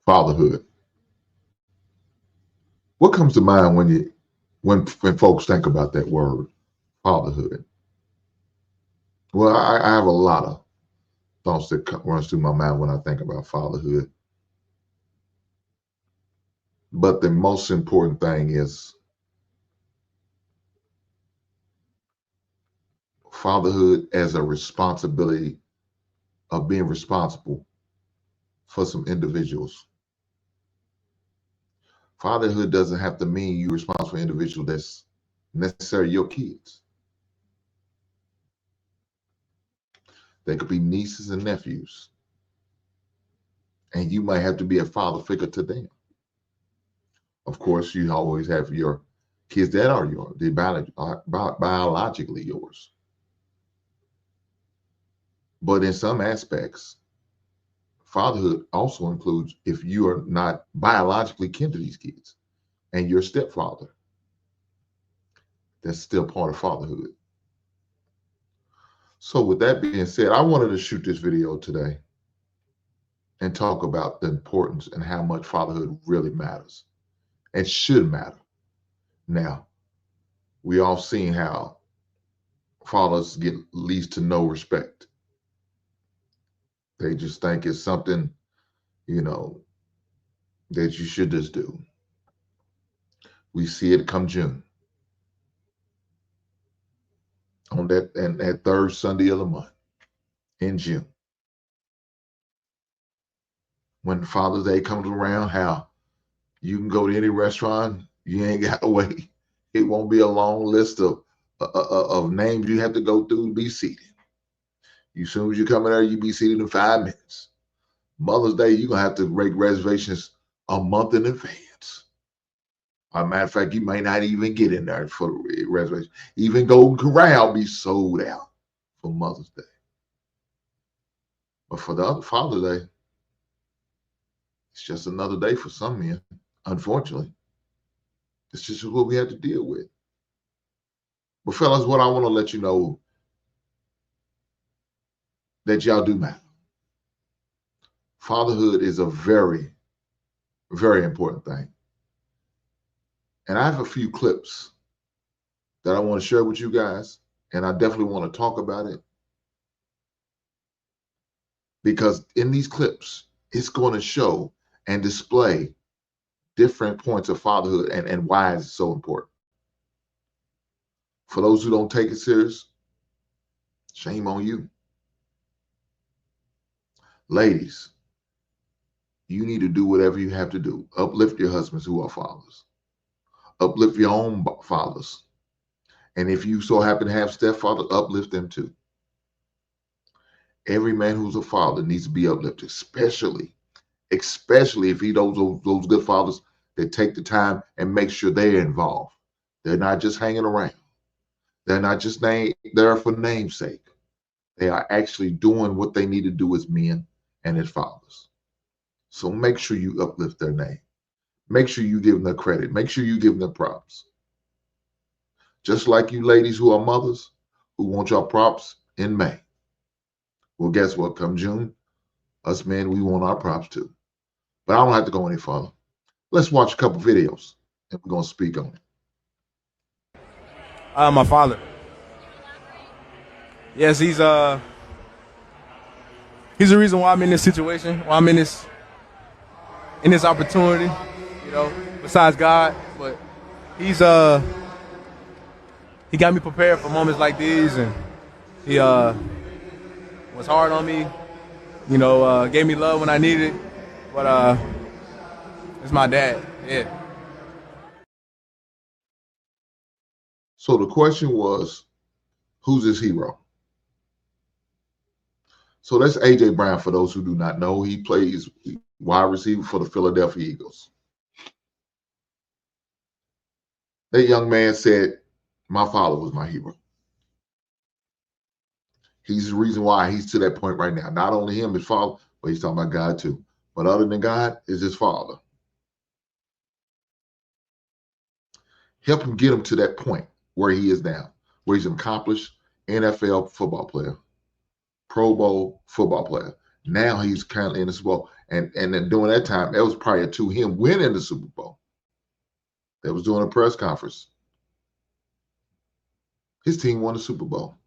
Fatherhood. What comes to mind when folks think about that word, fatherhood? Well, I have a lot of thoughts that runs through my mind when I think about fatherhood. But the most important thing is fatherhood as a responsibility of being responsible for some individuals. Fatherhood doesn't have to mean you're responsible for an individual that's necessarily your kids. They could be nieces and nephews, and you might have to be a father figure to them. Of course, you always have your kids that are yours, they are biologically yours. But in some aspects, fatherhood also includes if you are not biologically kin to these kids and your stepfather, that's still part of fatherhood. So with that being said, I wanted to shoot this video today and talk about the importance and how much fatherhood really matters and should matter. Now, we all seen how fathers get least to no respect. They just think it's something, you know, that you should just do. We see it come June on that third Sunday of the month in June. When Father's Day comes around, how you can go to any restaurant, you ain't got to wait. It won't be a long list of names you have to go through to be seated. As soon as you come in there, you be seated in 5 minutes. Mother's Day, you're gonna have to make reservations a month in advance. As a matter of fact, you may not even get in there for the reservation. Even Golden Corral be sold out for Mother's Day. But for the other Father's Day, it's just another day for some men, unfortunately. It's just what we have to deal with. But fellas, what I want to let you know that y'all do matter. Fatherhood is a very, very important thing. And I have a few clips that I want to share with you guys, and I definitely want to talk about it. Because in these clips, it's going to show and display different points of fatherhood and why it's so important. For those who don't take it serious, shame on you. Ladies, you need to do whatever you have to do. Uplift your husbands who are fathers. Uplift your own fathers. And if you so happen to have stepfathers, uplift them too. Every man who's a father needs to be uplifted, especially if he those good fathers that take the time and make sure they're involved. They're not just hanging around. They're not just there for namesake. They are actually doing what they need to do as men and as fathers. So make sure you uplift their name. Make sure you give them the credit. Make sure you give them the props. Just like you ladies who are mothers who want your props in May. Well, guess what? Come June, us men, we want our props too. But I don't have to go any further. Let's watch a couple videos and we're going to speak on it. My father. Yes, he's the reason why I'm in this situation, why I'm in this opportunity, besides God, but he's he got me prepared for moments like these, and he was hard on me, gave me love when I needed it, but it's my dad. Yeah. So the question was, who's his hero? So that's A.J. Brown, for those who do not know. He plays wide receiver for the Philadelphia Eagles. That young man said, my father was my hero. He's the reason why he's to that point right now. Not only him, his father, but he's talking about God too. But other than God is his father. Help him get him to that point where he is now, where he's an accomplished NFL football player, Pro Bowl football player. Now he's currently in the Super Bowl. And then during that time, that was prior to him winning the Super Bowl. That was doing a press conference. His team won the Super Bowl.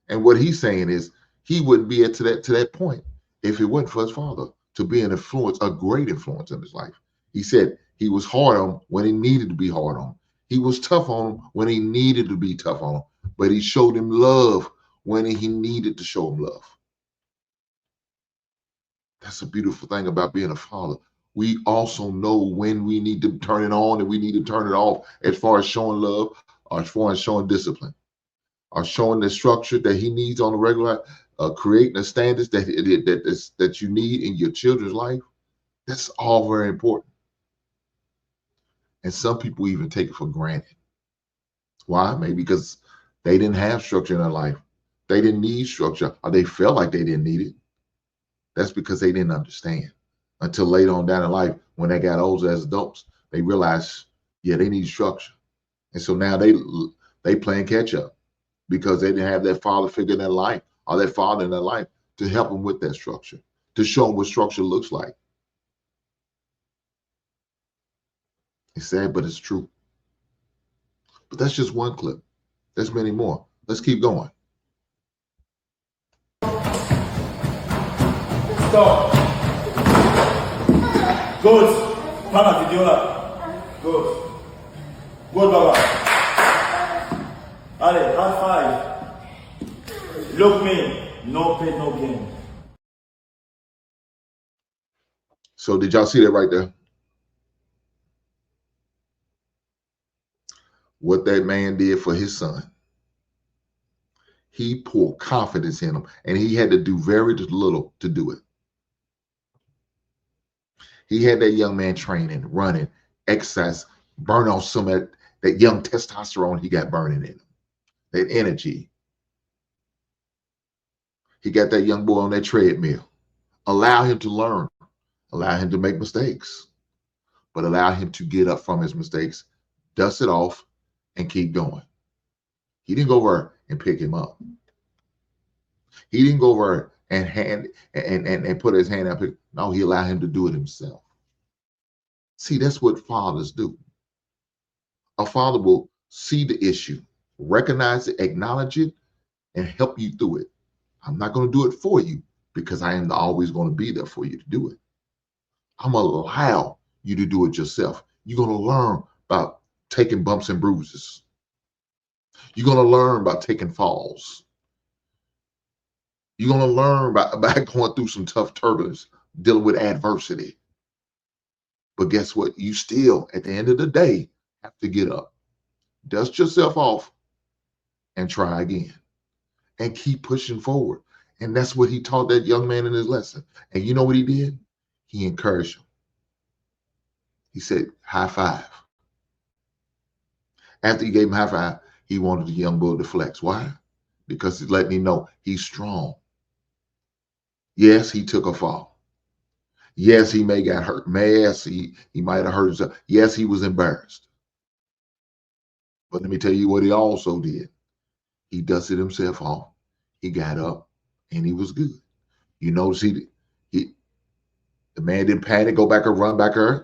And what he's saying is he wouldn't be to that point if it wasn't for his father to be an influence, a great influence in his life. He said he was hard on him when he needed to be hard on him. He was tough on him when he needed to be tough on him. But he showed him love when he needed to show him love. That's a beautiful thing about being a father. We also know when we need to turn it on and we need to turn it off as far as showing love or as far as showing discipline or showing the structure that he needs on a regular, creating the standards that you need in your children's life. That's all very important. And some people even take it for granted. Why? Maybe because they didn't have structure in their life. They didn't need structure, or they felt like they didn't need it. That's because they didn't understand until later on down in life when they got older as adults. They realized, yeah, they need structure. And so now they playing catch up because they didn't have that father figure in their life or that father in their life to help them with that structure, to show them what structure looks like. It's sad, but it's true. But that's just one clip. There's many more. Let's keep going. Stop. Good. Pana Vidiola. Good. Good, Baba. Allez, high five. Look me. No pain, no gain. So did y'all see that right there? What that man did for his son. He poured confidence in him, and he had to do very little to do it. He had that young man training, running, exercise, burn off some of that young testosterone he got burning in him, that energy. He got that young boy on that treadmill. Allow him to learn. Allow him to make mistakes, but allow him to get up from his mistakes, dust it off, and keep going. He didn't go over and pick him up. He didn't go over and put his hand up. No, he allowed him to do it himself. See, that's what fathers do. A father will see the issue, recognize it, acknowledge it, and help you through it. I'm not going to do it for you because I am always going to be there for you to do it. I'm going to allow you to do it yourself. You're going to learn about taking bumps and bruises. You're going to learn about taking falls. You're going to learn about going through some tough turbulence, dealing with adversity. But guess what? You still, at the end of the day, have to get up, dust yourself off, and try again. And keep pushing forward. And that's what he taught that young man in his lesson. And you know what he did? He encouraged him. He said, high five. After he gave him high five, he wanted the young boy to flex. Why? Because he's letting him know he's strong. Yes, he took a fall. Yes, he may got hurt. Yes, he might have hurt himself. Yes, he was embarrassed. But let me tell you what he also did. He dusted himself off. He got up, and he was good. You notice the man didn't panic, go back or run back or,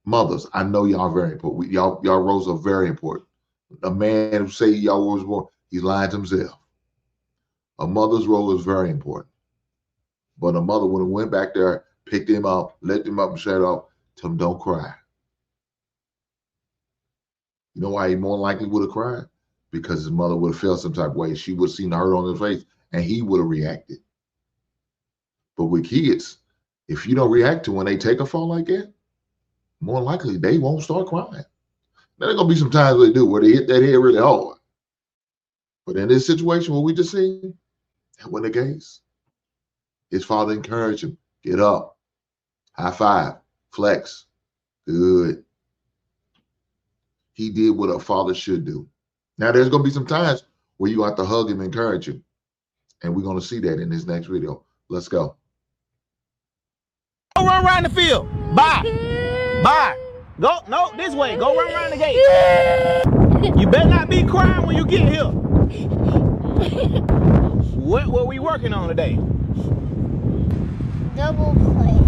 mothers, I know y'all are very important. Y'all roles are very important. A man who say y'all was born, he's lying to himself. A mother's role is very important. But a mother would have went back there, picked him up, let him up and shut off, tell him don't cry. You know why he more likely would have cried? Because his mother would have felt some type of way. She would have seen the hurt on his face, and he would have reacted. But with kids, if you don't react to when they take a fall like that, more likely they won't start crying. Now, there's going to be some times they do where they hit that head really hard. But in this situation, what we just seen, that wasn't the case. His father encouraged him, get up, high five, flex, good. He did what a father should do. Now, there's going to be some times where you have to hug him and encourage him. And we're going to see that in this next video. Let's go. Go run around the field. Bye. Bye. Go, no, this way. Go run around the gate. You better not be crying when you get here. What were we working on today?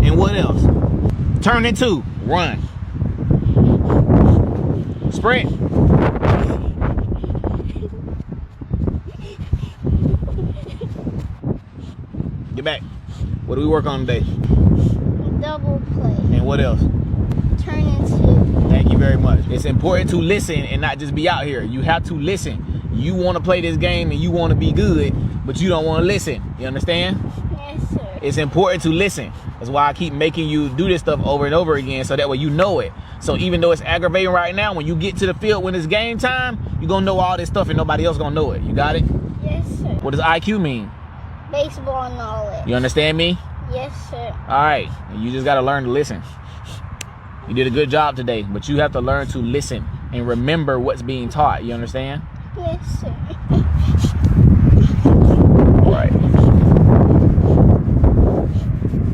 And what else? Turn into run. Sprint. Get back. What do we work on today? Double play. And what else? Turn into. Thank you very much. It's important to listen and not just be out here. You have to listen. You want to play this game and you want to be good, but you don't want to listen. You understand? Yes, sir. It's important to listen. That's why I keep making you do this stuff over and over again, so that way you know it. So even though it's aggravating right now, when you get to the field when it's game time, you're going to know all this stuff and nobody else going to know it. You got it? Yes, sir. What does IQ mean? Baseball knowledge. You understand me? Yes, sir. All right. You just got to learn to listen. You did a good job today, but you have to learn to listen and remember what's being taught. You understand? Yes, sir. All right.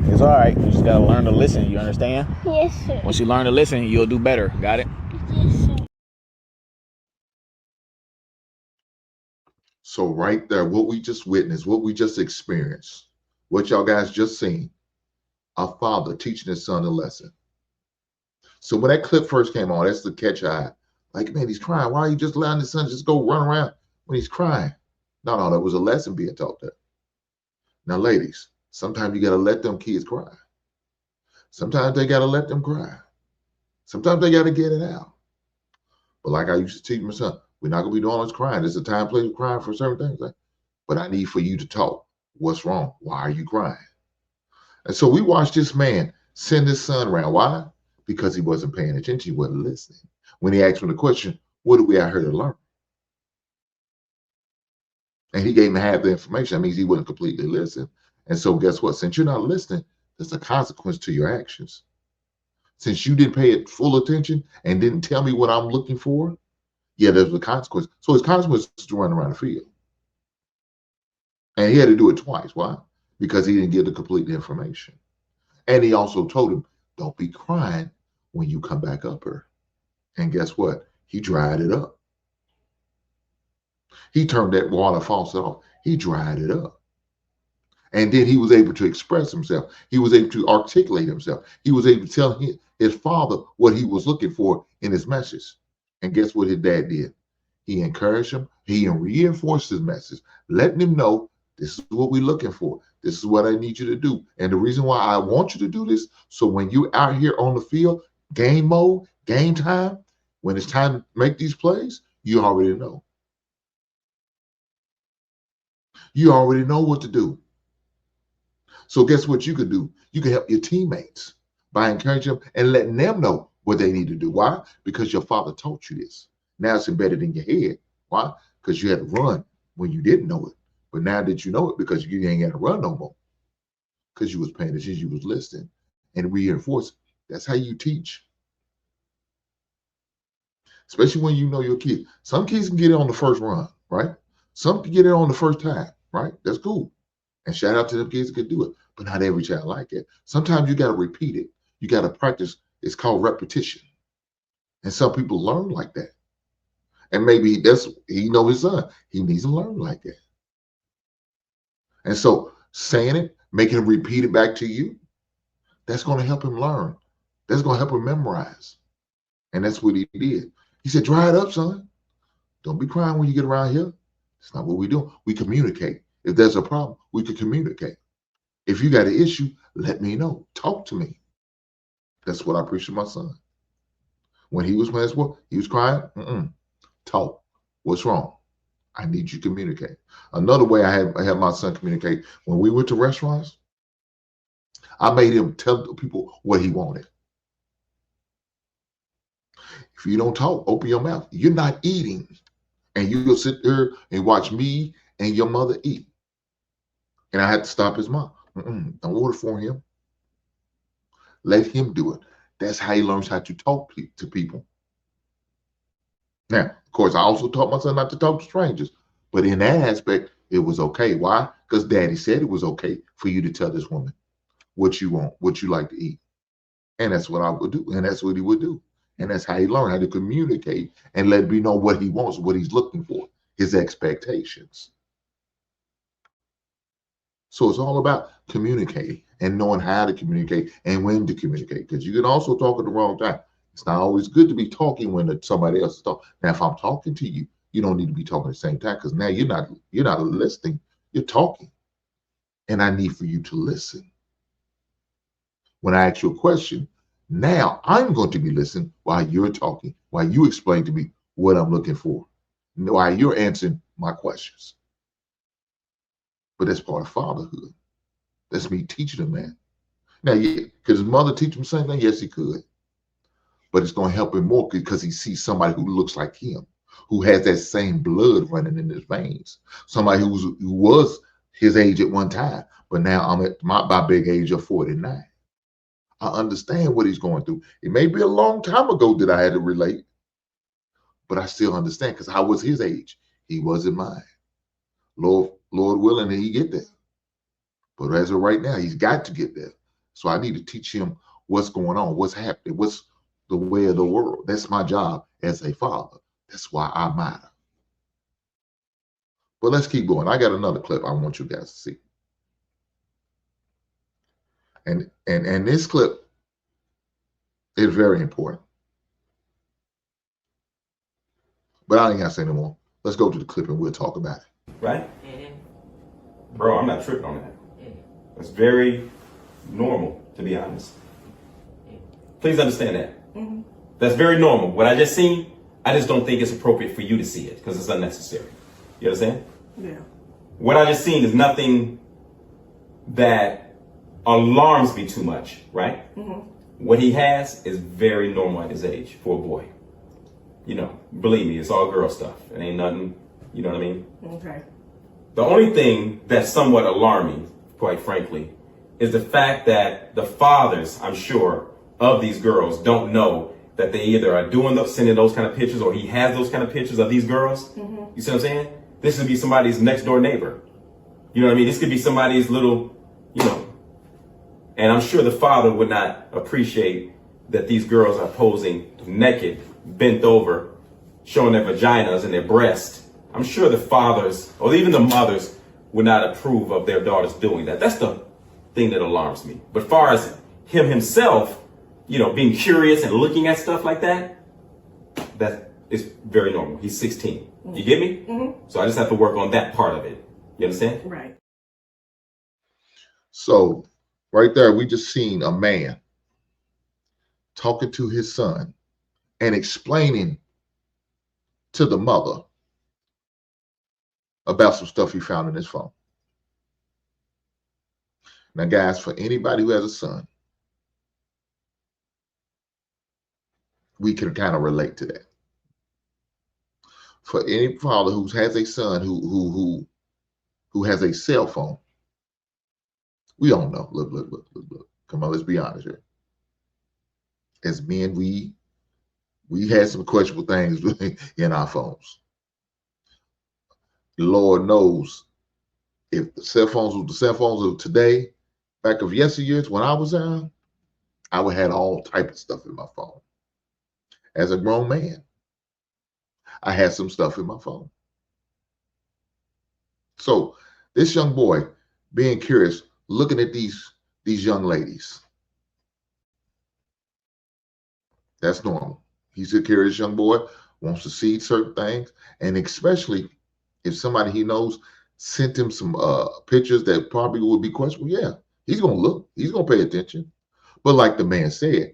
It's all right. You just got to learn to listen. You understand? Yes, sir. Once you learn to listen, you'll do better. Got it? Yes, sir. So right there, what we just witnessed, what we just experienced, what y'all guys just seen, our father teaching his son a lesson. So when that clip first came on, that's the catch eye. Like, man, he's crying. Why are you just allowing his son to just go run around when he's crying? No, there was a lesson being taught there. Now, ladies, sometimes you got to let them kids cry. Sometimes they got to let them cry. Sometimes they got to get it out. But like I used to teach my son, we're not going to be doing all this crying. There's a time, place of crying for certain things. But I need for you to talk. What's wrong? Why are you crying? And so we watched this man send his son around. Why? Because he wasn't paying attention. He wasn't listening. When he asked him the question, what are we out here to learn? And he gave him half the information. That means he wouldn't completely listen. And so guess what? Since you're not listening, there's a consequence to your actions. Since you didn't pay it full attention and didn't tell me what I'm looking for, yeah, there's a consequence. So his consequence is to run around the field. And he had to do it twice. Why? Because he didn't get the complete information. And he also told him, don't be crying when you come back up here. And guess what? He dried it up. He turned that water faucet off. He dried it up. And then he was able to express himself. He was able to articulate himself. He was able to tell his father what he was looking for in his message. And guess what his dad did? He encouraged him. He reinforced his message, letting him know this is what we're looking for. This is what I need you to do. And the reason why I want you to do this, so when you're out here on the field, game mode, game time, when it's time to make these plays, you already know. You already know what to do. So guess what you could do? You can help your teammates by encouraging them and letting them know what they need to do. Why? Because your father taught you this. Now it's embedded in your head. Why? Because you had to run when you didn't know it. But now that you know it, because you ain't got to run no more. Because you was paying attention, you was listening and reinforce. That's how you teach. Especially when you know your kid. Some kids can get it on the first run, right? Some can get it on the first time, right? That's cool. And shout out to them kids that can do it. But not every child like it. Sometimes you got to repeat it. You got to practice. It's called repetition. And some people learn like that. And maybe he know his son. He needs to learn like that. And so saying it, making him repeat it back to you, that's going to help him learn. That's going to help him memorize. And that's what he did. He said, dry it up, son. Don't be crying when you get around here. It's not what we do. We communicate. If there's a problem, we can communicate. If you got an issue, let me know. Talk to me. That's what I preach to my son. When he was playing sport, he was crying. Talk. What's wrong? I need you to communicate. Another way I had my son communicate, when we went to restaurants, I made him tell the people what he wanted. If you don't talk, open your mouth. You're not eating. And you'll sit there and watch me and your mother eat. And I had to stop his mom. Don't order for him. Let him do it. That's how he learns how to talk to people. Now, of course, I also taught my son not to talk to strangers. But in that aspect, it was okay. Why? Because daddy said it was okay for you to tell this woman what you want, what you like to eat. And that's what I would do. And that's what he would do. And that's how he learned how to communicate and let me know what he wants, what he's looking for, his expectations. So it's all about communicating and knowing how to communicate and when to communicate, because you can also talk at the wrong time. It's not always good to be talking when somebody else is talking. Now, if I'm talking to you, you don't need to be talking at the same time, because now you're not listening, you're talking. And I need for you to listen. When I ask you a question, now I'm going to be listening while you're talking, while you explain to me what I'm looking for, while you're answering my questions. But that's part of fatherhood. That's me teaching a man. Now, yeah, could his mother teach him the same thing? Yes, he could. But it's going to help him more because he sees somebody who looks like him, who has that same blood running in his veins. Somebody who was his age at one time, but now I'm at my big age of 49. I understand what he's going through. It may be a long time ago that I had to relate, but I still understand because I was his age. He wasn't mine. Lord willing, he get there. But as of right now, he's got to get there. So I need to teach him what's going on, what's happening, what's the way of the world. That's my job as a father. That's why I matter. But let's keep going. I got another clip I want you guys to see. And this clip is very important. But I ain't got to say no more. Let's go to the clip and we'll talk about it. Right? Bro, I'm not tripping on that. That's very normal, to be honest. Please understand that. That's very normal. What I just seen, I just don't think it's appropriate for you to see it because it's unnecessary. You understand? Yeah. What I just seen is nothing that alarms me too much, right? What he has is very normal at his age for a boy. You know, believe me, it's all girl stuff. It ain't nothing, you know what I mean? Okay. The only thing that's somewhat alarming, quite frankly, is the fact that the fathers, I'm sure, of these girls don't know that they either are sending those kind of pictures or he has those kind of pictures of these girls. You see what I'm saying? This could be somebody's next door neighbor. You know what I mean? This could be somebody's little, you know, and I'm sure the father would not appreciate that these girls are posing naked, bent over, showing their vaginas and their breasts. I'm sure the fathers or even the mothers would not approve of their daughters doing that. That's the thing that alarms me. But far as him himself, you know, being curious and looking at stuff like that, that is very normal. He's 16. You get me? So I just have to work on that part of it. You understand? Right. So right there, we just seen a man talking to his son and explaining to the mother about some stuff he found in his phone. Now, guys, for anybody who has a son, we can kind of relate to that. For any father who has a son who has a cell phone, we all know. Look. Come on, let's be honest here. As men, we had some questionable things in our phones. Lord knows, if the cell phones were the cell phones of today, back of yesteryears when I was young, I would have had all type of stuff in my phone. As a grown man, I had some stuff in my phone. So this young boy being curious, looking at these young ladies, that's normal. He's a curious young boy, wants to see certain things, and especially if somebody he knows sent him some pictures that probably would be questionable, yeah, he's going to look. He's going to pay attention. But like the man said,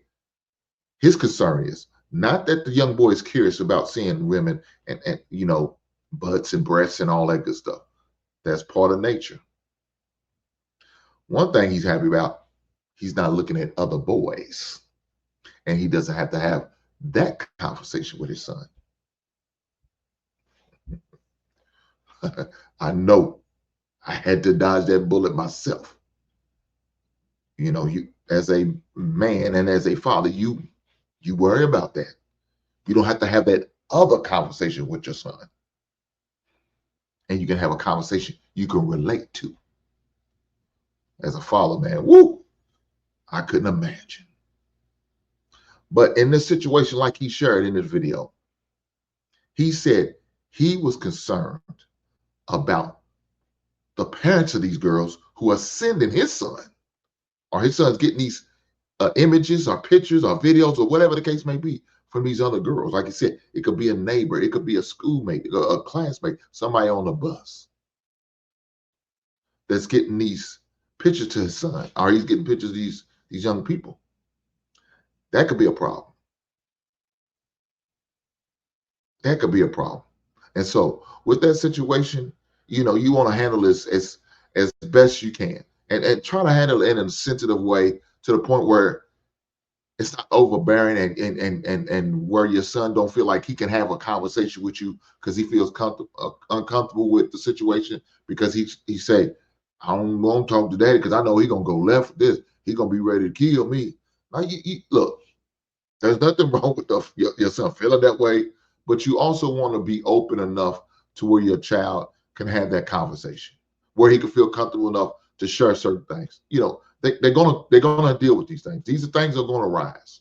his concern is not that the young boy is curious about seeing women and you know, butts and breasts and all that good stuff. That's part of nature. One thing he's happy about, he's not looking at other boys. And he doesn't have to have that conversation with his son. I know I had to dodge that bullet myself. You know, you as a man and as a father, you worry about that. You don't have to have that other conversation with your son. And you can have a conversation you can relate to. As a father, man, woo, I couldn't imagine. But in this situation, like he shared in this video, he said he was concerned about the parents of these girls who are sending his son or his son's getting these images or pictures or videos or whatever the case may be from these other girls. Like I said, it could be a neighbor, it could be a schoolmate, a classmate, somebody on the bus that's getting these pictures to his son, or he's getting pictures of these young people. That could be a problem. That could be a problem. And so with that situation, you know, you want to handle this as best you can, and try to handle it in a sensitive way to the point where it's not overbearing and where your son don't feel like he can have a conversation with you because he feels uncomfortable with the situation, because he say, I don't want to talk to daddy because I know he's gonna go left with this. He's gonna be ready to kill me. Now you look, there's nothing wrong with your son feeling that way, but you also want to be open enough to where your child can have that conversation, where he can feel comfortable enough to share certain things. You know, they're gonna deal with these things. These are things that are gonna rise.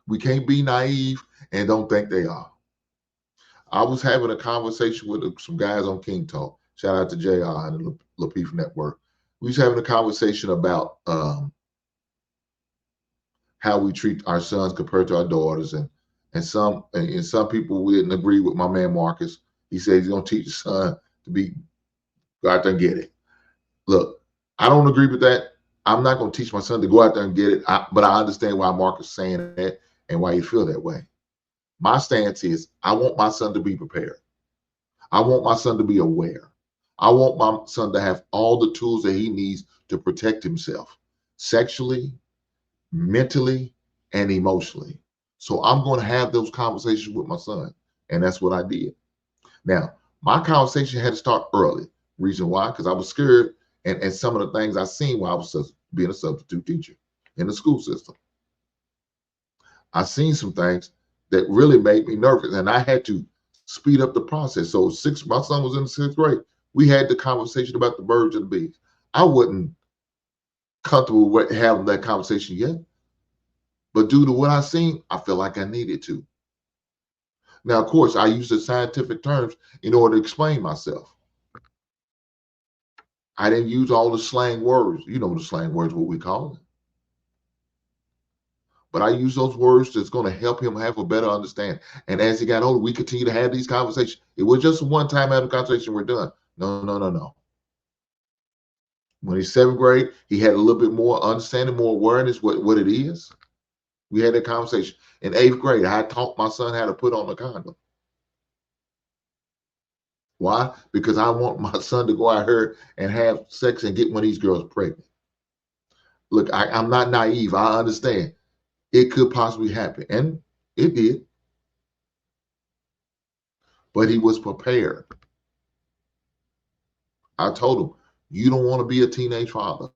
We can't be naive and don't think they are. I was having a conversation with some guys on King Talk. Shout out to JR and the Lapeef Network. We was having a conversation about how we treat our sons compared to our daughters, and some people didn't agree with my man Marcus. He said he's gonna teach his son to go out there and get it. Look, I don't agree with that. I'm not gonna teach my son to go out there and get it, but I understand why Marcus is saying that and why you feel that way. My stance is I want my son to be prepared. I want my son to be aware. I want my son to have all the tools that he needs to protect himself sexually, mentally, and emotionally. So I'm going to have those conversations with my son, and that's what I did. Now, my conversation had to start early. Reason why? Because I was scared, and some of the things I seen while I was being a substitute teacher in the school system. I seen some things that really made me nervous, and I had to speed up the process. So my son was in the 6th grade. We had the conversation about the birds and the bees. I wasn't comfortable with having that conversation yet, but due to what I seen, I felt like I needed to. Now, of course, I use the scientific terms in order to explain myself. I didn't use all the slang words. You know the slang words, what we call them. But I use those words that's going to help him have a better understanding. And as he got older, we continue to have these conversations. It was just one time having a conversation, we're done. No. When he's 7th grade, he had a little bit more understanding, more awareness what it is. We had that conversation. In 8th grade, I taught my son how to put on a condom. Why? Because I want my son to go out here and have sex and get one of these girls pregnant. Look, I'm not naive. I understand it could possibly happen, and it did. But he was prepared. I told him, you don't want to be a teenage father.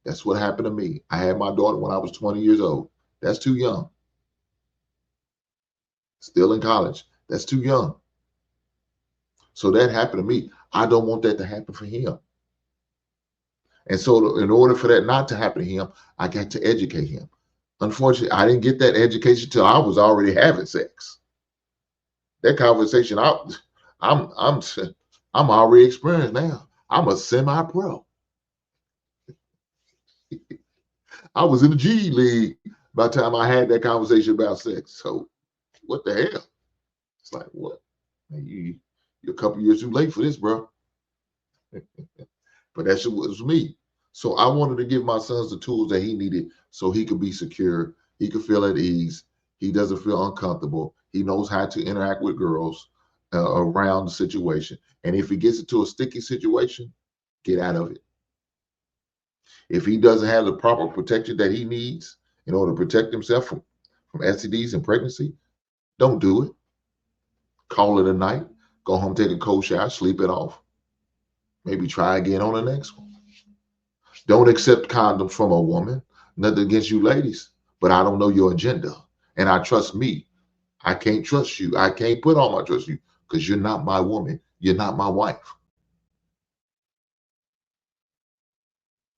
That's what happened to me. I had my daughter when I was 20 years old. That's too young. Still in college. That's too young. So that happened to me. I don't want that to happen for him. And so in order for that not to happen to him, I got to educate him. Unfortunately, I didn't get that education till I was already having sex. That conversation, I'm already experienced now. I'm a semi-pro. I was in the G League by the time I had that conversation about sex. So what the hell? It's like, what? You're a couple years too late for this, bro. But that shit was me. So I wanted to give my sons the tools that he needed so he could be secure. He could feel at ease. He doesn't feel uncomfortable. He knows how to interact with girls around the situation. And if he gets into a sticky situation, get out of it. If he doesn't have the proper protection that he needs in order to protect himself from STDs and pregnancy, don't do it. Call it a night. Go home, take a cold shower, sleep it off. Maybe try again on the next one. Don't accept condoms from a woman. Nothing against you ladies, but I don't know your agenda. And I trust me. I can't trust you. I can't put all my trust in you because you're not my woman. You're not my wife.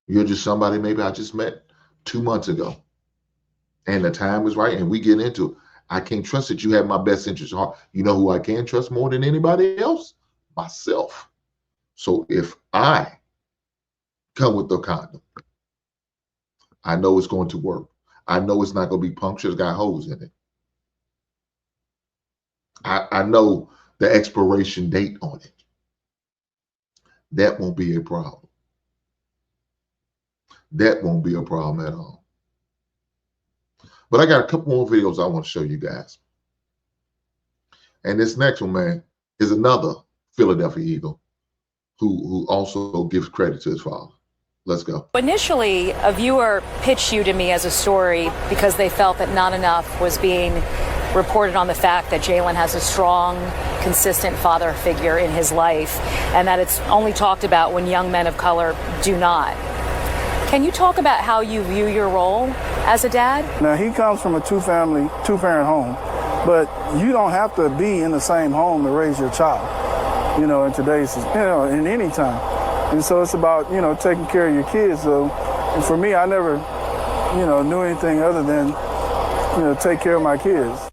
You're just somebody maybe I just met 2 months ago. And the time was right and we get into it. I can't trust that you have my best interest at heart. You know who I can trust more than anybody else? Myself. So if I come with the condom, I know it's going to work. I know it's not going to be punctured. It's got holes in it. I know the expiration date on it. That won't be a problem. That won't be a problem at all. But I got a couple more videos I want to show you guys. And this next one, man, is another Philadelphia Eagle who also gives credit to his father. Let's go. Initially, a viewer pitched you to me as a story because they felt that not enough was being reported on the fact that Jalen has a strong, consistent father figure in his life, and that it's only talked about when young men of color do not. Can you talk about how you view your role as a dad? Now, he comes from a two-parent home, but you don't have to be in the same home to raise your child, you know, in today's, in any time. And so it's about, taking care of your kids. So for me, I never, knew anything other than, take care of my kids.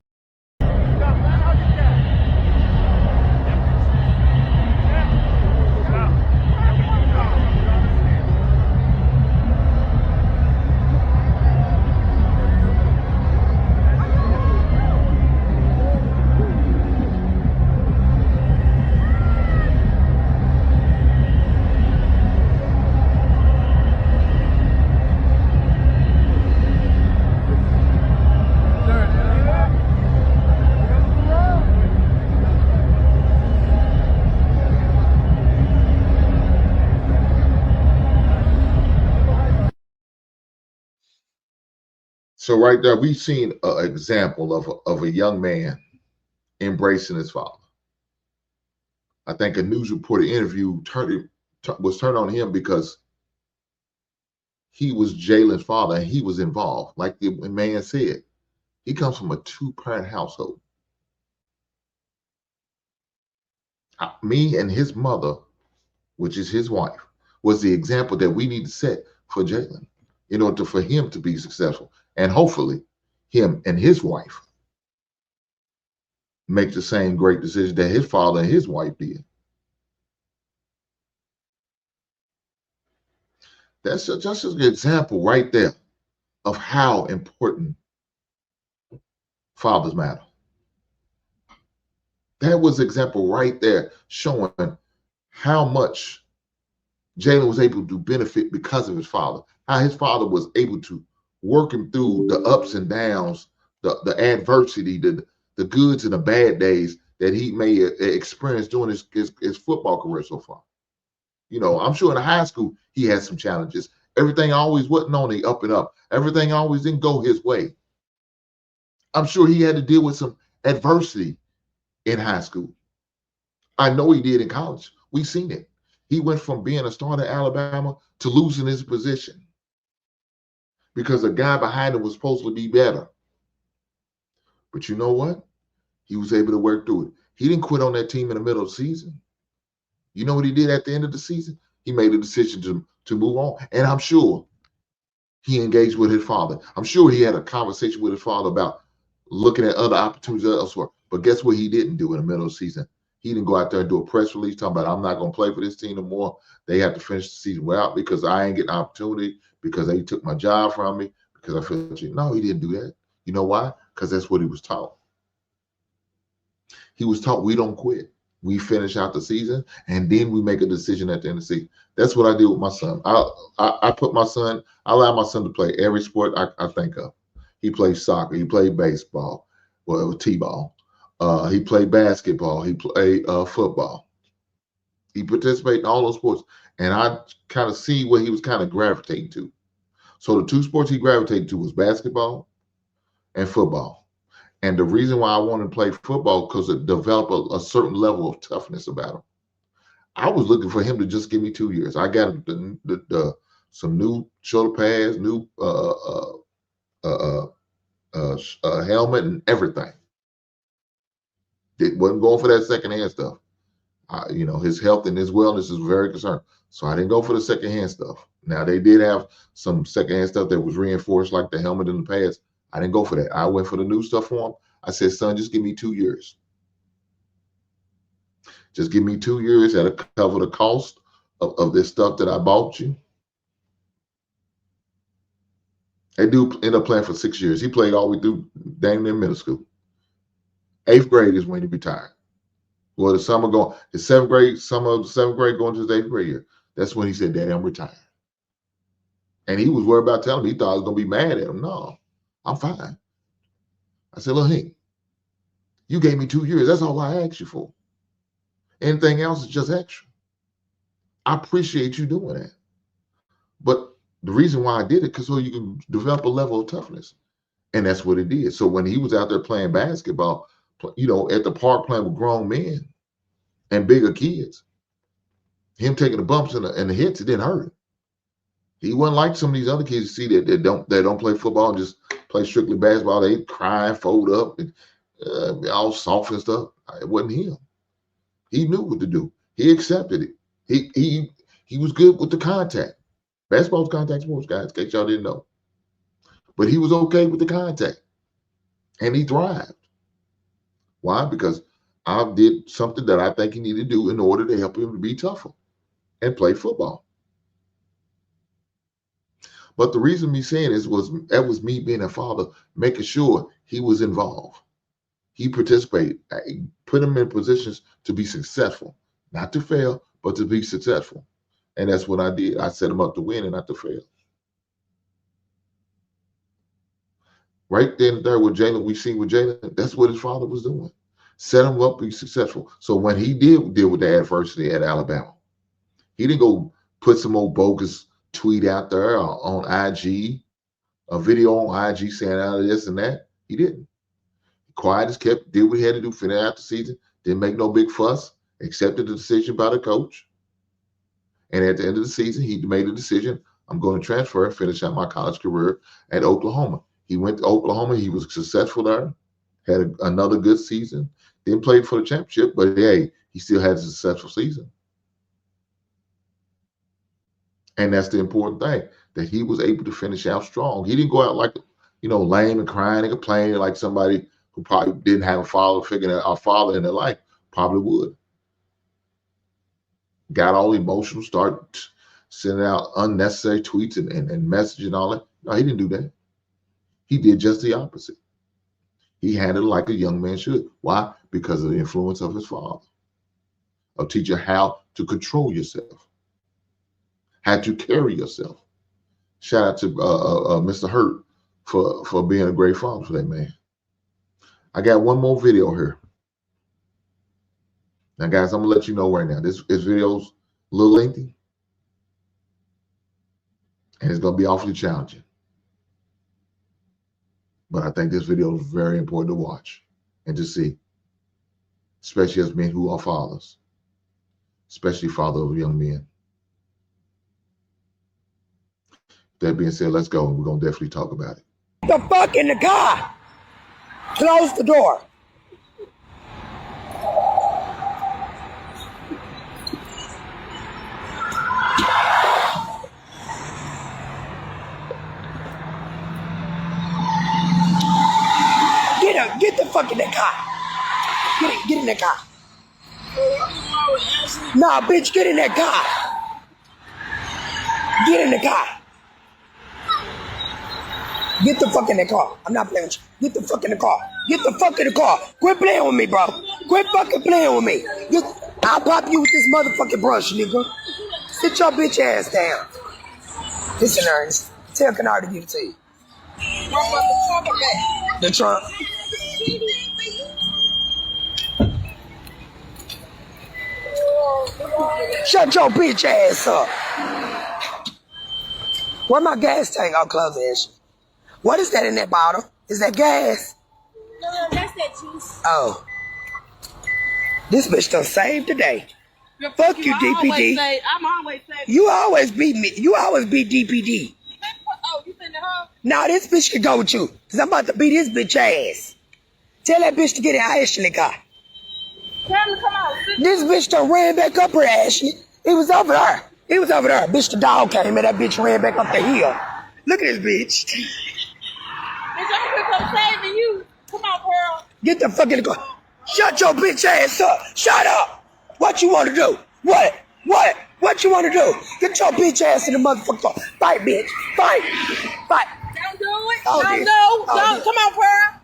So right there, we've seen an example of a young man embracing his father. I think a news reporter interview was turned on him because he was Jalen's father and he was involved. Like the man said, he comes from a two-parent household. Me and his mother, which is his wife, was the example that we need to set for Jalen in order for him to be successful. And hopefully him and his wife make the same great decision that his father and his wife did. That's just an example right there of how important fathers matter. That was an example right there showing how much Jalen was able to benefit because of his father, how his father was able to work him through the ups and downs, the adversity, the goods and the bad days that he may experience during his football career so far. I'm sure in high school he had some challenges. Everything always wasn't on the up and up. Everything always didn't go his way. I'm sure he had to deal with some adversity in high school. I know he did in college. We've seen it. He went from being a starter at Alabama to losing his position because the guy behind him was supposed to be better. But you know what? He was able to work through it. He didn't quit on that team in the middle of the season. You know what he did at the end of the season? He made a decision to move on. And I'm sure he engaged with his father. I'm sure he had a conversation with his father about looking at other opportunities elsewhere. But guess what he didn't do in the middle of the season? He didn't go out there and do a press release talking about, I'm not going to play for this team no more. They have to finish the season well because I ain't getting an opportunity, because they took my job from me, because I feel like, no, he didn't do that. You know why? Because that's what he was taught. He was taught we don't quit. We finish out the season, and then we make a decision at the end of the season. That's what I did with my son. I allow my son to play every sport I think of. He played soccer. He played baseball, well, t-ball. He played basketball. He played football. He participated in all those sports, and I kind of see what he was kind of gravitating to. So the two sports he gravitated to was basketball and football. And the reason why I wanted to play football because it developed a certain level of toughness about him. I was looking for him to just give me 2 years. I got some new shoulder pads, new helmet, and everything. It wasn't going for that secondhand stuff. His health and his wellness is very concerned. So I didn't go for the secondhand stuff. Now, they did have some secondhand stuff that was reinforced, like the helmet and the pads. I didn't go for that. I went for the new stuff for him. I said, son, just give me 2 years. Just give me 2 years. That'll cover the cost of this stuff that I bought you. That dude ended up playing for 6 years. He played all the way through damn near middle school. 8th grade is when he retired. Well, the summer his 7th grade, summer of the 7th grade going to his 8th grade year. That's when he said, Daddy, I'm retired. And he was worried about telling me. He thought I was going to be mad at him. No, I'm fine. I said, look, Hank, you gave me 2 years. That's all I asked you for. Anything else is just extra. I appreciate you doing that. But the reason why I did it, because so you can develop a level of toughness. And that's what it did. So when he was out there playing basketball, you know, at the park playing with grown men and bigger kids, him taking the bumps and the hits, it didn't hurt him. He wasn't like some of these other kids you see that don't play football and just play strictly basketball. They cry, fold up, and all soft and stuff. It wasn't him. He knew what to do. He accepted it. He was good with the contact. Basketball's contact sports, guys, in case y'all didn't know. But he was okay with the contact. And he thrived. Why? Because I did something that I think he needed to do in order to help him to be tougher and play football. But the reason me saying this that was me being a father, making sure he was involved. He participated. I put him in positions to be successful, not to fail, but to be successful. And that's what I did. I set him up to win and not to fail. Right then and there with Jalen, we seen with Jalen, that's what his father was doing. Set him up to be successful. So when he did deal with the adversity at Alabama, he didn't go put some old bogus tweet out there on IG, a video on IG saying out of this and that. He didn't. Quiet as kept, did what he had to do, finish out the season, didn't make no big fuss, accepted the decision by the coach. And at the end of the season, he made a decision, I'm going to transfer and finish out my college career at Oklahoma. He went to Oklahoma. He was successful there, had another good season, then played for the championship, but hey, he still had a successful season. And that's the important thing, that he was able to finish out strong. He didn't go out like, you know, lame and crying and complaining like somebody who probably didn't have a father in their life probably would. Got all emotional, start sending out unnecessary tweets and messages and all that. No, he didn't do that. He did just the opposite. He handled it like a young man should. Why? Because of the influence of his father. Of teaching how to control yourself, how to carry yourself. Shout out to Mr. Hurt for being a great father for that man. I got one more video here. Now, guys, I'm going to let you know right now. This video's a little lengthy. And it's going to be awfully challenging. But I think this video is very important to watch and to see. Especially as men who are fathers. Especially father of young men. That being said, let's go. And we're going to definitely talk about it. The fuck in the car? Close the door. Get the fuck in the car. Get in the car. Nah, bitch, get in that car. Get in the car. Get the fuck in the car. I'm not playing with you. Get the fuck in the car. Get the fuck in the car. Quit playing with me, bro. Quit fucking playing with me. I'll pop you with this motherfucking brush, nigga. Sit your bitch ass down. Listen, Ernest. Tell Kennard to give it to you. The trunk. Shut your bitch ass up. Where my gas tank? I'll close the issue. What is that in that bottle? Is that gas? No, that's that juice. Oh. This bitch done saved today. Fuck you, DPD. I'm always saying. You always beat me. You always beat DPD. Oh, you sending her? Now this bitch can go with you. Because I'm about to beat this bitch ass. Tell that bitch to get in Ashley car. Tell him to come out. This bitch done ran back up her, Ashley. It was over there. It was over there. Bitch, the dog came and that bitch ran back up the hill. Look at this bitch. Bitch, I'm here for saving you. Come on, Pearl. Get the fuck in the car. Shut your bitch ass up. Shut up. What you want to do? What? What you want to do? Get your bitch ass in the motherfucker car. Fight, bitch. Fight. Don't do Hold No, this. no, Hold no. this. Come on, Pearl.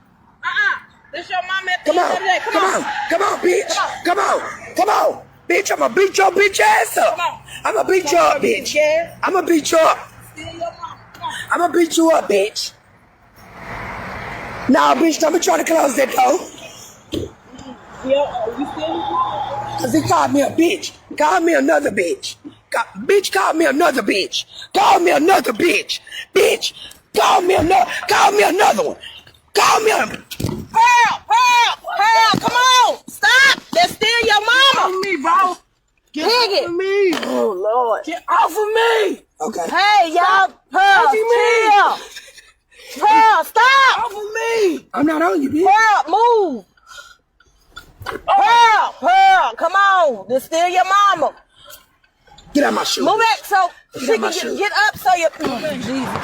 This your mama at the Come end on, of the day. come on, come on, bitch. Come on, come on. Bitch, I'ma beat your bitch ass up. Come on. I'ma beat you up, bitch. I'ma beat you up. Steal your mama. Come on. I'ma beat you up, bitch. Nah, bitch, don't be trying to close that door. You steal your mama. Cause he called me a bitch. Call me another bitch. Bitch, call me another bitch. Call me another bitch. Bitch, call me another one. Call me a... Pearl, come on. Stop. That's still your mama. me, bro. Pig it. Me. Oh, Lord. Get off of me. Okay. Hey, y'all. Pearl, chill. Pearl, stop. Off of me. I'm not on you, bitch. Pearl, move. Pearl, come on. This still your mama. Get out my shoe. Move back so Get she out my can shoe. get up so you... Jesus.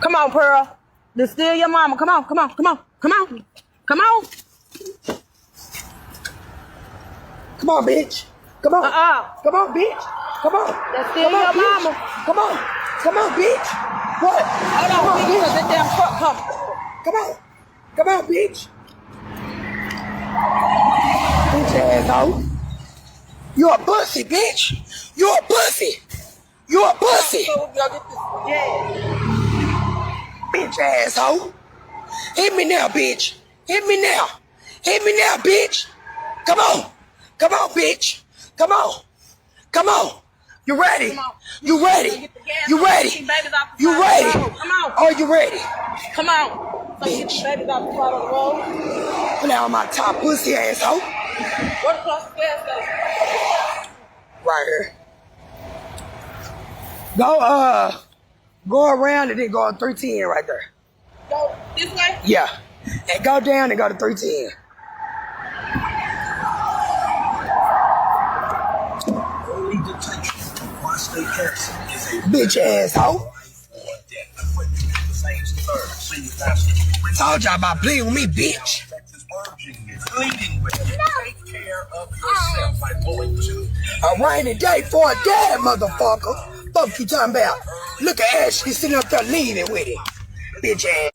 Come on, Pearl. This still your mama. Come on. Come on, bitch. Come on. Come on, bitch. Come on. That's still Come on, your bitch. mama. Come on. Come on, bitch. What? Hold on, because that damn truck coming. Come on. Come on, bitch. Bitch asshole. You're a pussy, bitch. You're a pussy. You're a pussy. So we gonna get this. Yeah. Bitch asshole. Hit me now, bitch. Hit me now. Hit me now, bitch. Come on. Come on, bitch. Come on. Come on. You ready? You ready? You ready? You ready? Come on. Are you ready? Come on. So get the babies off the side of the road. Put out my top pussy asshole. What across the gas station? Right here. Go around and then go on 310 right there. Go this way? Yeah. And go down and go to 310. Bitch asshole. Told y'all about playing with me, bitch. A rainy day for a dad, motherfucker. Fuck you talking about? Look at Ashley sitting up there leaving with it. Bitch ass.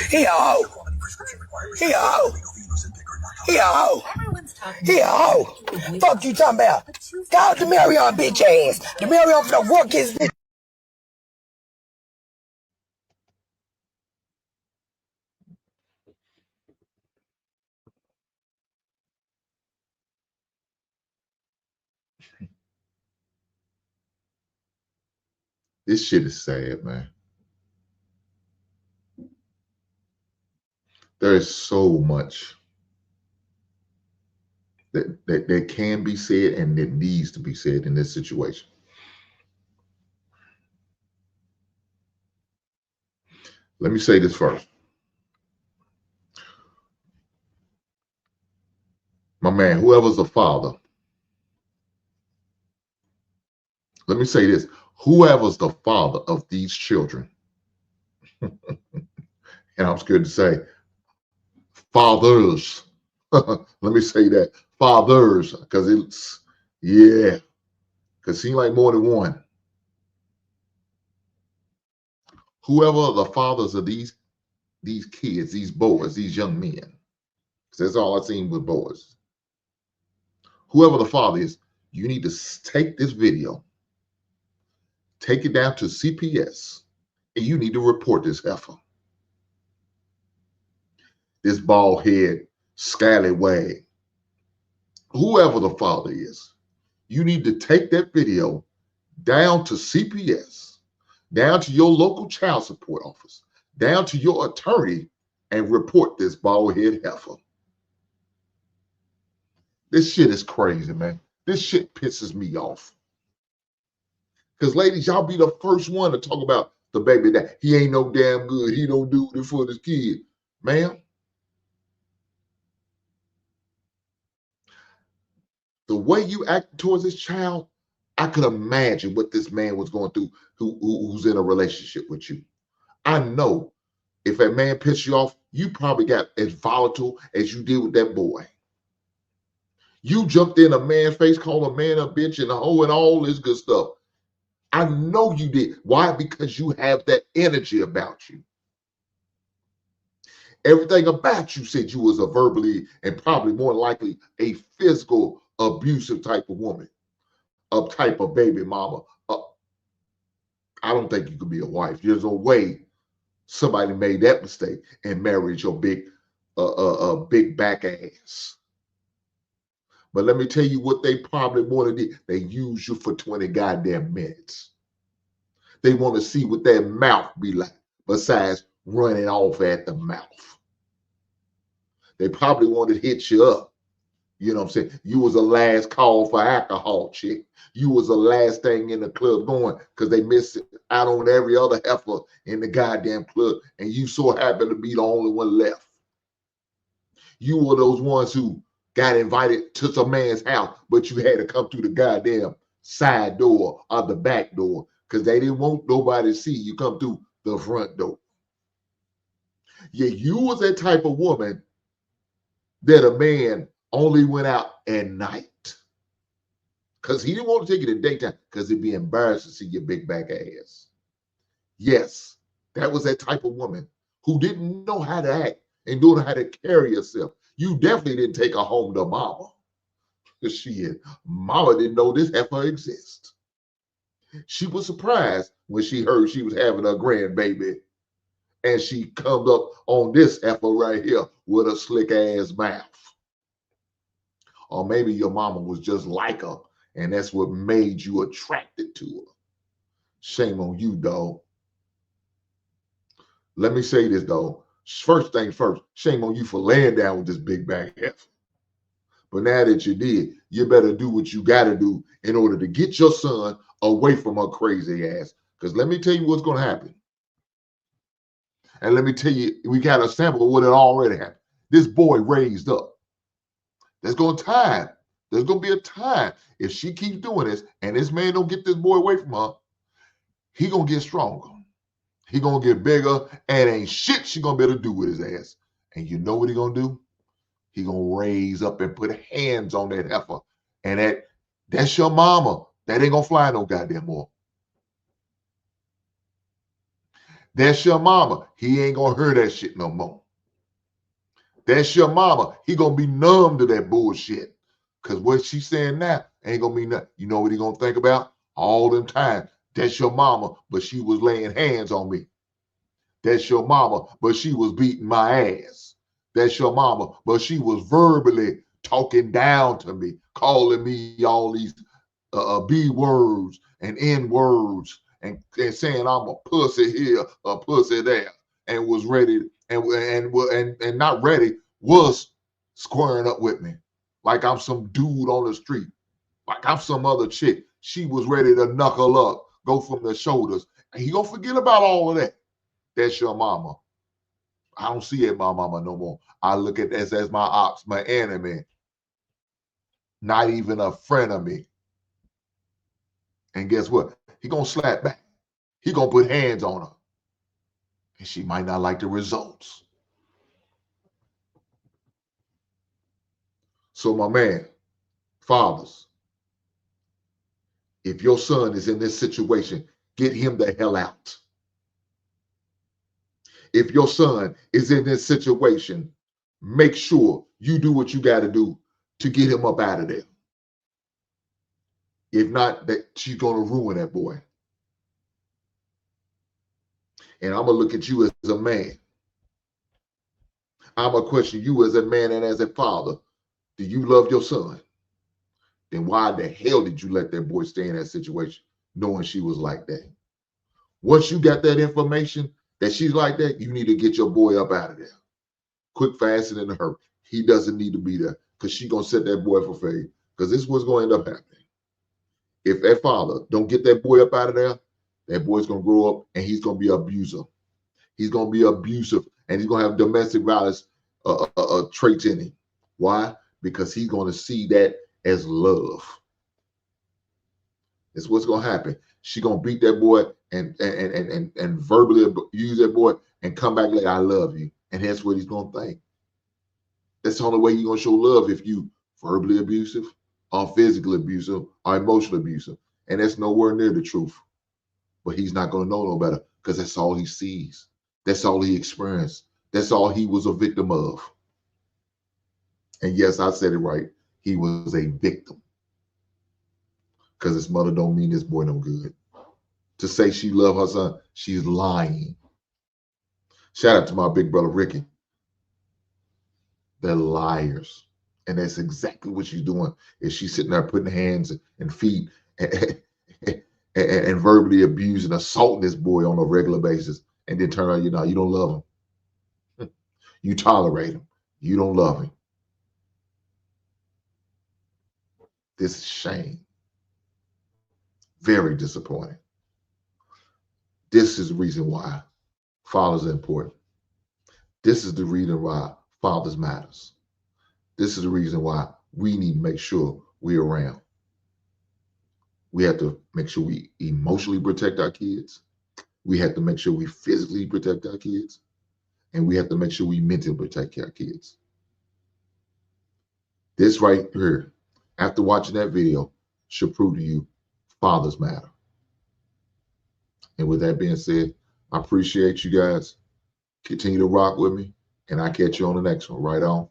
He a hoe. He a hoe. He a hoe. He a hoe. Fuck you talking about? Call Demarion, bitch ass. Demarion for the work his bitch. This shit is sad, man. There is so much that can be said and that needs to be said in this situation. Let me say this first. My man, whoever's the father, let me say this. Whoever's the father of these children, and I'm scared to say fathers, let me say that, fathers, because it's, yeah, because it seems like more than one. Whoever the fathers of these kids, these boys, these young men, because that's all I've seen with boys. Whoever the father is, you need to take this video, take it down to CPS, and you need to report this heifer. This bald head, scallywag, whoever the father is, you need to take that video down to CPS, down to your local child support office, down to your attorney, and report this bald head heifer. This shit is crazy, man. This shit pisses me off. Because ladies, y'all be the first one to talk about the baby that he ain't no damn good. He don't do it for this kid. Ma'am, the way you act towards this child, I could imagine what this man was going through who's in a relationship with you. I know if a man pissed you off, you probably got as volatile as you did with that boy. You jumped in a man's face, called a man a bitch and a hoe and all this good stuff. I know you did. Why? Because you have that energy about you. Everything about you said you was a verbally and probably more likely a physical abusive type of woman, a type of baby mama. I don't think you could be a wife. There's no way somebody made that mistake and married your big back ass. But let me tell you what they probably want to do. They use you for 20 goddamn minutes. They want to see what their mouth be like besides running off at the mouth. They probably want to hit you up. You know what I'm saying? You was the last call for alcohol, chick. You was the last thing in the club going because they missed out on every other heifer in the goddamn club. And you so happened to be the only one left. You were those ones who got invited to some man's house, but you had to come through the goddamn side door or the back door because they didn't want nobody to see you come through the front door. Yeah, you was that type of woman that a man only went out at night because he didn't want to take it in daytime because it'd be embarrassing to see your big back ass. Yes, that was that type of woman who didn't know how to act and don't know how to carry herself. You definitely didn't take her home to mama. Mama didn't know this heifer exists. She was surprised when she heard she was having a grandbaby. And she comes up on this heifer right here with a slick ass mouth. Or maybe your mama was just like her, and that's what made you attracted to her. Shame on you, dog. Let me say this, though. First thing first, shame on you for laying down with this big back heifer. But now that you did, you better do what you got to do in order to get your son away from her crazy ass. Because let me tell you what's going to happen. And let me tell you, we got a sample of what had already happened. This boy raised up. There's going to time. There's going to be a time if she keeps doing this and this man don't get this boy away from her, he going to get stronger. He going to get bigger and ain't shit she going to be able to do with his ass. And you know what he going to do? He going to raise up and put hands on that heifer. And that's your mama. That ain't going to fly no goddamn more. That's your mama. He ain't going to hear that shit no more. That's your mama. He going to be numb to that bullshit. Because what she's saying now ain't going to be nothing. You know what he going to think about? All them time. That's your mama, but she was laying hands on me. That's your mama, but she was beating my ass. That's your mama, but she was verbally talking down to me, calling me all these B words and N words and saying I'm a pussy here, a pussy there, and was ready and not ready, was squaring up with me like I'm some dude on the street, like I'm some other chick. She was ready to knuckle up, go from the shoulders. And he gonna forget about all of that. That's your mama. I don't see it, my mama, no more. I look at this as my ops, my enemy. Not even a friend of me. And guess what? He gonna slap back. He gonna put hands on her. And she might not like the results. So my man, fathers, if your son is in this situation, get him the hell out. If your son is in this situation, make sure you do what you got to do to get him up out of there. If not, that she's going to ruin that boy. And I'm going to look at you as a man. I'm going to question you as a man and as a father. Do you love your son? Then why the hell did you let that boy stay in that situation knowing she was like that? Once you got that information that she's like that, you need to get your boy up out of there. Quick, fast, and in a hurry. He doesn't need to be there because she's going to set that boy for failure. Because this is what's going to end up happening. If that father don't get that boy up out of there, that boy's going to grow up and he's going to be an abuser. He's going to be abusive and he's going to have domestic violence traits in him. Why? Because he's going to see that as love. That's what's going to happen. She's going to beat that boy and verbally abuse that boy and come back like, I love you. And that's what he's going to think. That's the only way you're going to show love if you verbally abusive, or physically abusive, or emotionally abusive. And that's nowhere near the truth. But he's not going to know no better because that's all he sees. That's all he experienced. That's all he was a victim of. And yes, I said it right. He was a victim. Because his mother don't mean this boy no good. To say she loved her son, she's lying. Shout out to my big brother, Ricky. They're liars. And that's exactly what she's doing. Is she's sitting there putting hands and feet and verbally abusing, assaulting this boy on a regular basis. And then turn around, you don't love him. You tolerate him. You don't love him. This is shame. Very disappointing. This is the reason why fathers are important. This is the reason why fathers matters. This is the reason why we need to make sure we're around. We have to make sure we emotionally protect our kids. We have to make sure we physically protect our kids. And we have to make sure we mentally protect our kids. This right here, after watching that video, should prove to you fathers matter. And with that being said, I appreciate you guys. Continue to rock with me, and I'll catch you on the next one. Right on.